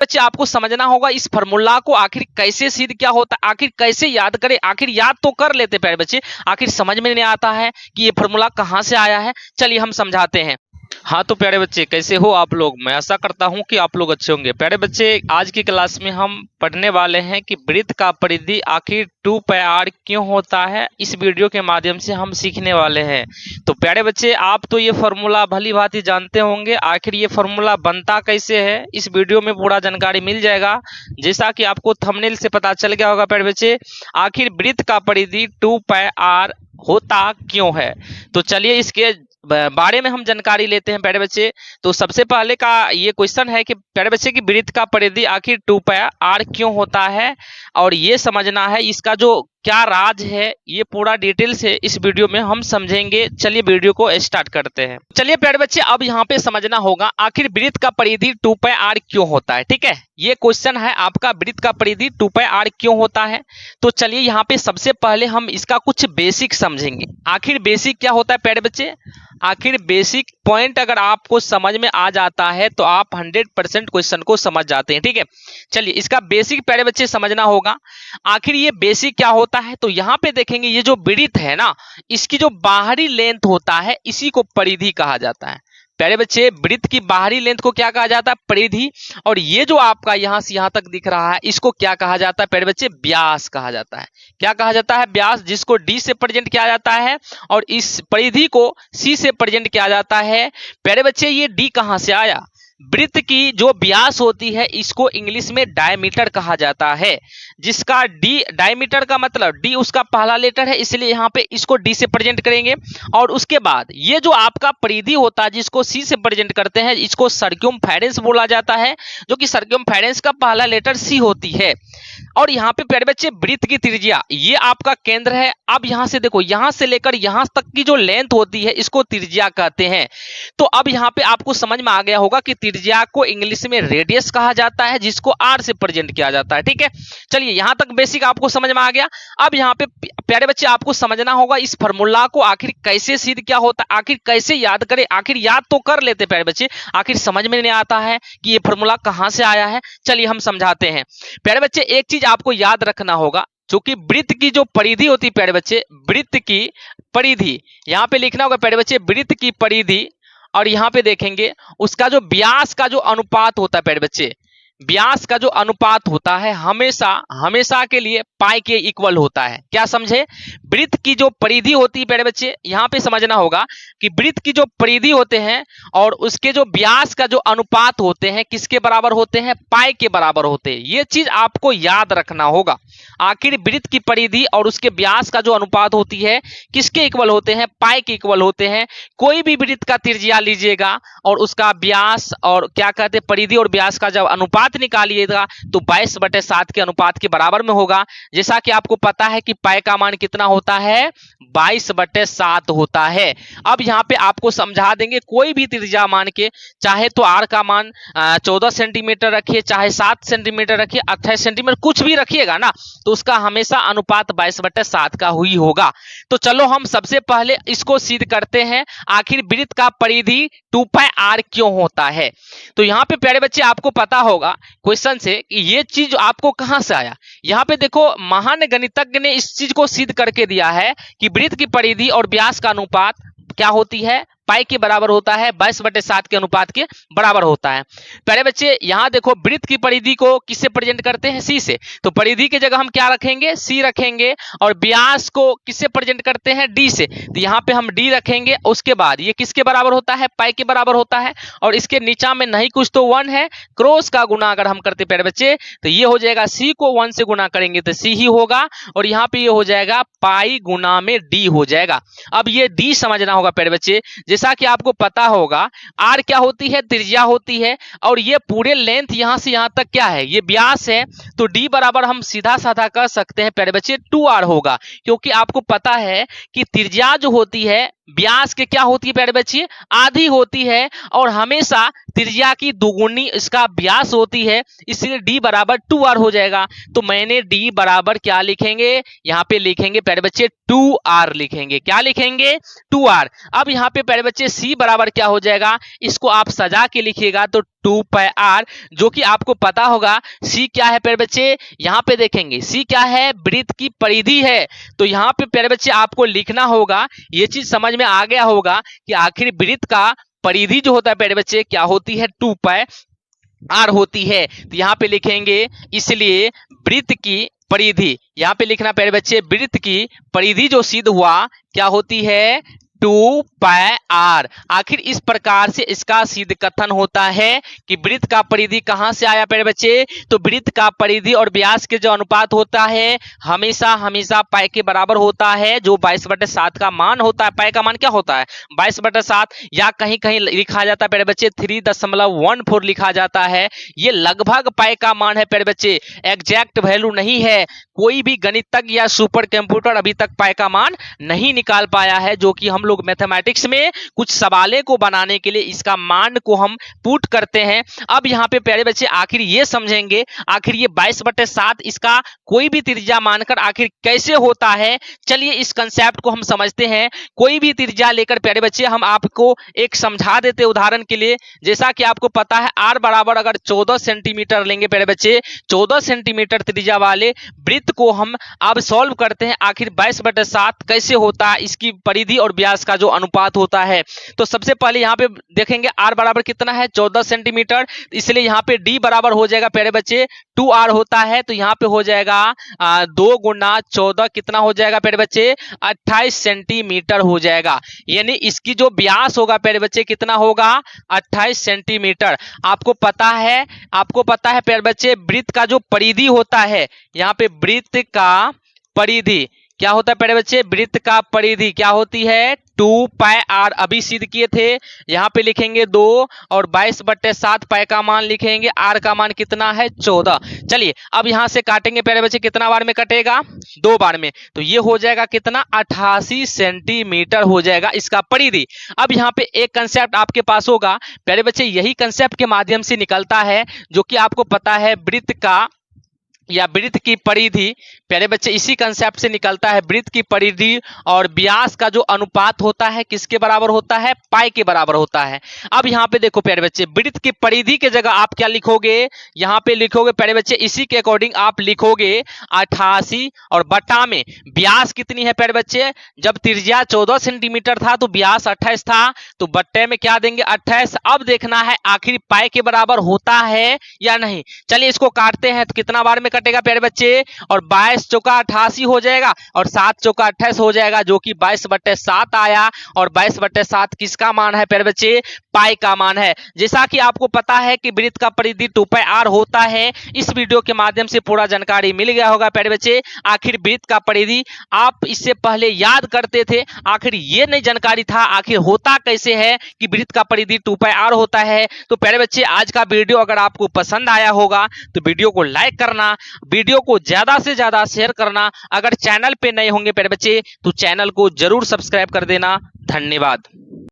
बच्चे आपको समझना होगा इस फॉर्मूला को आखिर कैसे सिद्ध क्या होता है, आखिर कैसे याद करें, आखिर याद तो कर लेते प्यारे बच्चे, आखिर समझ में नहीं आता है कि ये फॉर्मूला कहाँ से आया है। चलिए हम समझाते हैं। हाँ तो प्यारे बच्चे कैसे हो आप लोग, मैं आशा करता हूँ कि आप लोग अच्छे होंगे। प्यारे बच्चे आज की क्लास में हम पढ़ने वाले हैं कि वृत्त का परिधि आखिर 2πr क्यों होता है। इस वीडियो के माध्यम से हम सीखने वाले हैं। तो प्यारे बच्चे आप तो ये फॉर्मूला भली भांति जानते होंगे, आखिर ये फॉर्मूला बनता कैसे है इस वीडियो में पूरा जानकारी मिल जाएगा। जैसा कि आपको थंबनेल से पता चल गया होगा प्यारे बच्चे, आखिर वृत्त का परिधि 2πr होता क्यों है। तो चलिए इसके बारे में हम जानकारी लेते हैं प्यारे बच्चे। तो सबसे पहले का ये क्वेश्चन है कि प्यारे बच्चे की वृत्त का परिधि आखिर 2πr क्यों होता है, और ये समझना है इसका जो क्या राज है, ये पूरा डिटेल से इस वीडियो में हम समझेंगे। चलिए वीडियो को स्टार्ट करते हैं। चलिए प्यारे बच्चे अब यहाँ पे समझना होगा आखिर वृत्त का परिधि 2πr क्यों होता है। ठीक है, ये क्वेश्चन है आपका, वृत्त का परिधि 2πr क्यों होता है। तो चलिए यहाँ पे सबसे पहले हम इसका कुछ बेसिक समझेंगे। आखिर बेसिक क्या होता है प्यारे बच्चे, आखिर बेसिक पॉइंट अगर आपको समझ में आ जाता है तो आप 100% क्वेश्चन को समझ जाते हैं। ठीक है, चलिए इसका बेसिक प्यारे बच्चे समझना होगा। आखिर ये बेसिक क्या होता है, तो यहाँ पे देखेंगे ये जो वृत्त है ना, इसकी जो बाहरी लेंथ होता है इसी को परिधि कहा जाता है। प्यारे बच्चे वृत्त की बाहरी लेंथ को क्या कहा जाता है, परिधि। और ये जो आपका यहां से यहां तक दिख रहा है इसको क्या कहा जाता है प्यारे बच्चे, व्यास कहा जाता है। क्या कहा जाता है, व्यास, जिसको डी से प्रेजेंट किया जाता है और इस परिधि को सी से प्रेजेंट किया जाता है। प्यारे बच्चे ये डी कहां से आया, वृत्त की जो व्यास होती है इसको इंग्लिश में डायमीटर कहा जाता है, जिसका डी, डायमीटर का मतलब डी उसका पहला लेटर है, इसलिए यहाँ पे इसको डी से प्रेजेंट करेंगे। और उसके बाद ये जो आपका परिधि होता है जिसको सी से प्रेजेंट करते हैं, इसको सर्क्यूमफेरेंस बोला जाता है, जो कि सर्क्यूमफेरेंस का पहला लेटर सी होती है। और यहाँ पे प्यारे बच्चे वृत्त की त्रिज्या ये आपका केंद्र है। अब यहाँ से देखो, यहाँ से लेकर यहाँ तक की जो लेंथ होती है इसको त्रिज्या कहते हैं। तो अब यहाँ पे आपको समझ में आ गया होगा कि त्रिज्या को इंग्लिश में रेडियस कहा जाता है, जिसको आर से प्रेजेंट किया जाता है। ठीक है, चलिए यहाँ तक बेसिक आपको समझ में आ गया। अब यहाँ पे प्यारे बच्चे आपको समझना होगा इस फॉर्मूला को आखिर कैसे सिद्ध क्या होता है, आखिर कैसे याद करें, आखिर याद तो कर लेते प्यारे बच्चे, आखिर समझ में नहीं आता है कि ये फॉर्मूला कहाँ से आया है। चलिए हम समझाते हैं। प्यारे बच्चे एक चीज आपको याद रखना होगा, जो कि वृत्त की जो परिधि होती है प्यारे बच्चे, वृत्त की परिधि यहाँ पे लिखना होगा प्यारे बच्चे, वृत्त की परिधि। और यहाँ पे देखेंगे उसका जो व्यास का जो अनुपात होता है प्यारे बच्चे, व्यास का जो अनुपात होता है हमेशा हमेशा के लिए पाई के इक्वल होता है। क्या समझे, वृत्त की जो परिधि होती है प्यारे बच्चे, यहाँ पे समझना होगा कि वृत्त की जो परिधि होते हैं और उसके जो व्यास का जो अनुपात होते हैं किसके बराबर होते हैं, पाई के बराबर होते हैं। ये चीज आपको याद रखना होगा। आखिर वृत्त की परिधि और उसके व्यास का जो अनुपात होती है किसके इक्वल होते हैं, पाई के इक्वल होते हैं। कोई भी वृत्त का त्रिज्या लीजिएगा और उसका व्यास और क्या कहते हैं परिधि और व्यास का जब अनुपात निकालिएगा तो 22/7 के अनुपात के बराबर में होगा। जैसा कि आपको पता है कि पाई का मान कितना होता है, 22/7 होता है। अब यहाँ पे आपको समझा देंगे, कोई भी त्रिज्या मान के, चाहे तो आर का मान 14 सेंटीमीटर रखिए, चाहे 7 सेंटीमीटर रखिए, 28 सेंटीमीटर, कुछ भी रखिएगा ना, तो उसका हमेशा अनुपात 22/7 का ही होगा। तो चलो हम सबसे पहले इसको सिद्ध करते हैं, आखिर वृत्त का परिधि 2πr क्यों होता है। तो यहाँ पे प्यारे बच्चे आपको पता होगा क्वेश्चन से कि ये चीज आपको कहां से आया। यहाँ पे देखो महान गणितज्ञ ने इस चीज को सिद्ध करके दिया है कि वृत्त की परिधि और व्यास का अनुपात क्या होती है, पाई के बराबर होता है, 22/7 के अनुपात के बराबर होता है। प्यारे बच्चे यहाँ देखो वृत्त की परिधि को किससे प्रेजेंट करते हैं, सी से, तो परिधि की जगह हम क्या रखेंगे, सी रखेंगे। और व्यास को किससे प्रेजेंट करते हैं, डी से, तो यहाँ पे हम डी रखेंगे। उसके बाद ये किसके बराबर होता है, पाई के बराबर होता है। और इसके नीचा में नहीं कुछ तो 1 है, क्रॉस का गुना अगर हम करते प्यारे बच्चे तो ये हो जाएगा, सी को 1 से गुना करेंगे तो सी ही होगा, और यहाँ पे ये हो जाएगा पाई गुना में डी हो जाएगा। अब ये डी समझना होगा प्यारे बच्चे, जैसा कि आपको पता होगा आर क्या होती है, त्रिज्या होती है, और ये पूरे लेंथ यहां से यहां तक क्या है, ये व्यास है। तो डी बराबर हम सीधा साधा कर सकते हैं प्यारे बच्चे 2r होगा, क्योंकि आपको पता है कि त्रिज्या जो होती है व्यास के क्या होती है प्यारे बच्चे, आधी होती है, और हमेशा त्रिज्या की दुगुनी इसका व्यास होती है, इसलिए d बराबर 2r हो जाएगा। तो मैंने d बराबर क्या लिखेंगे, यहाँ पे लिखेंगे प्यारे बच्चे 2r लिखेंगे। क्या लिखेंगे, 2r। अब यहाँ पे प्यारे बच्चे c बराबर क्या हो जाएगा, इसको आप सजा के लिखिएगा तो 2πr, जो कि आपको पता होगा c क्या है प्यारे बच्चे, यहाँ पे देखेंगे c क्या है, वृत्त की परिधि है। तो यहाँ पे प्यारे बच्चे आपको लिखना होगा, ये चीज समझ में आ गया होगा कि आखिर वृत्त का परिधि जो होता है प्यारे बच्चे क्या होती है, 2πr होती है। तो यहाँ पे लिखेंगे, इसलिए वृत्त की परिधि, यहाँ पे लिखना प्यारे बच्चे, वृत्त की परिधि जो सिद्ध हुआ क्या होती है, 2πr। आखिर इस प्रकार से इसका सिद्ध कथन होता है कि वृत्त का परिधि कहां से आया प्यारे बच्चे, तो वृत्त का परिधि और व्यास के जो अनुपात होता है हमेशा हमेशा पाई के बराबर होता है, जो 22/7 का मान होता है। पाई का मान क्या होता है, 22/7, या कहीं कहीं लिखा जाता है प्यारे बच्चे 3.14 लिखा जाता है। ये लगभग पाई का मान है प्यारे बच्चे, एग्जैक्ट वैल्यू नहीं है। कोई भी गणितज्ञ या सुपर कंप्यूटर अभी तक पाई का मान नहीं निकाल पाया है, जो कि हम लोग मैथमेटिक्स में कुछ सवालों को बनाने के लिए इसका मान को हम पुट करते हैं। अब यहाँ पे प्यारे बच्चे आखिर ये समझेंगे, आखिर ये 22/7 इसका कोई भी त्रिज्या मानकर आखिर कैसे होता है। चलिए इस कंसेप्ट को हम समझते हैं। कोई भी त्रिज्या लेकर प्यारे बच्चे हम आपको एक समझा देते उदाहरण के लिए। जैसा कि आपको पता है r बराबर अगर 14 सेंटीमीटर लेंगे प्यारे बच्चे, 14 सेंटीमीटर त्रिज्या वाले वृत्त को हम अब सॉल्व करते हैं, आखिर 22/7 कैसे होता है, इसकी परिधि और व्यास का जो अनुपात होता है। तो सबसे पहले यहाँ पे देखेंगे r बराबर कितना है, 14 सेंटीमीटर, इसलिए यहाँ पे d बराबर हो जाएगा प्यारे बच्चे 2r होता है। तो यहाँ पे हो जाएगा 2 × 14 कितना हो जाएगा प्यारे बच्चे, 28 सेंटीमीटर हो जाएगा। यानी इसकी जो व्यास होगा प्यारे बच्चे कितना होगा, 28 सेंटीमीटर। आपको पता है प्यारे बच्चे वृत्त का जो परिधि होता है, यहाँ पे वृत्त का परिधि क्या होता है प्यारे बच्चे, वृत्त का परिधि क्या होती है, 2πr। अभी सिद्ध किए थे, यहाँ पे लिखेंगे 2 और 22/7 पाई का मान लिखेंगे, r का मान कितना है 14। चलिए अब यहाँ से काटेंगे प्यारे बच्चे, कितना बार में कटेगा, 2 बार में। तो ये हो जाएगा कितना, 88 सेंटीमीटर हो जाएगा इसका परिधि। अब यहाँ पे एक कंसेप्ट आपके पास होगा प्यारे बच्चे, यही कंसेप्ट के माध्यम से निकलता है, जो कि आपको पता है वृत्त का या वृत्त की परिधि प्यारे बच्चे इसी कंसेप्ट से निकलता है। वृत्त की परिधि और व्यास का जो अनुपात होता है किसके बराबर होता है, पाई के बराबर होता है। अब यहाँ पे देखो प्यारे बच्चे, वृत्त की परिधि के जगह आप क्या लिखोगे, यहाँ पे लिखोगे प्यारे बच्चे, इसी के अकॉर्डिंग आप लिखोगे 88 और बटा में व्यास कितनी है प्यारे बच्चे, जब त्रिज्या 14 सेंटीमीटर था तो व्यास 28 था, तो बट्टे में क्या देंगे 28। अब देखना है आखिर पाई के बराबर होता है या नहीं। चलिए इसको काटते हैं, तो कितना बार में कटेगा प्यारे बच्चे, और 22 चौका 88 हो जाएगा और 7 चौका 28 हो जाएगा, जो कि 22/7 आया। और 22/7 किसका मान है प्यारे बच्चे, पाई का मान है। जैसा कि आपको पता है कि वृत्त का परिधि 2πr होता है, इस वीडियो के माध्यम से पूरा जानकारी मिल गया होगा प्यारे बच्चे। आखिर वृत्त का परिधि आप इससे पहले याद करते थे, आखिर ये नहीं जानकारी था आखिर होता कैसे है कि वृत्त का परिधि 2πr होता है। तो प्यारे बच्चे आज का वीडियो अगर आपको पसंद आया होगा तो वीडियो को लाइक करना, वीडियो को ज्यादा से ज्यादा शेयर करना। अगर चैनल पे नए होंगे प्यारे बच्चे तो चैनल को जरूर सब्सक्राइब कर देना। धन्यवाद।